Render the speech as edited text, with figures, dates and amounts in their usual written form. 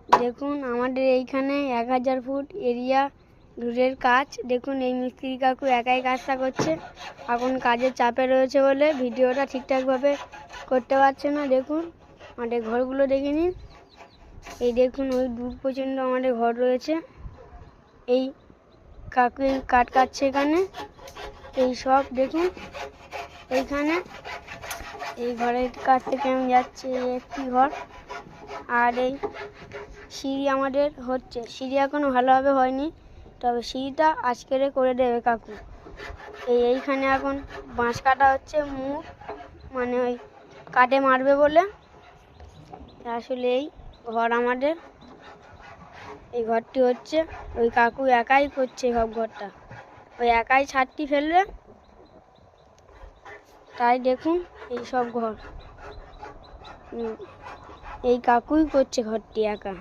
দেখুন আমাদের এইখানে 1000 ফুট এরিয়া রোডের কাজ। দেখুন এই মিস্ত্রি কাকু একাই কাজটা করছে। এখন কাজের চাপে রয়েছে বলে ভিডিওটা ঠিকঠাকভাবে করতে পারছে না। দেখুন আমাদের ঘরগুলো দেখে নিন। এই দেখুন ওই দূর পর্যন্ত আমাদের ঘর রয়েছে। এই কাকু কাঠ কাটছে এখানে। এই সব দেখুন এইখানে এই ঘরের কাছ থেকে আমি যাচ্ছি, এই একটি ঘর। আর এই সিঁড়ি আমাদের হচ্ছে, সিঁড়ি এখনো ভালোভাবে হয়নি, তবে সিঁড়িটা আজকেরে করে দেবে কাকু। এইখানে এখন বাঁশ কাটা হচ্ছে, মুখ মানে ওই কাটে মারবে বলে। আসলে এই ঘর আমাদের, এই ঘরটি হচ্ছে ওই কাকু একাই করছে সব ঘরটা, ওই একাই ছাদটি ফেলবে। তাই দেখুন এই সব ঘর এই কাকুই করছে ঘরটি একা।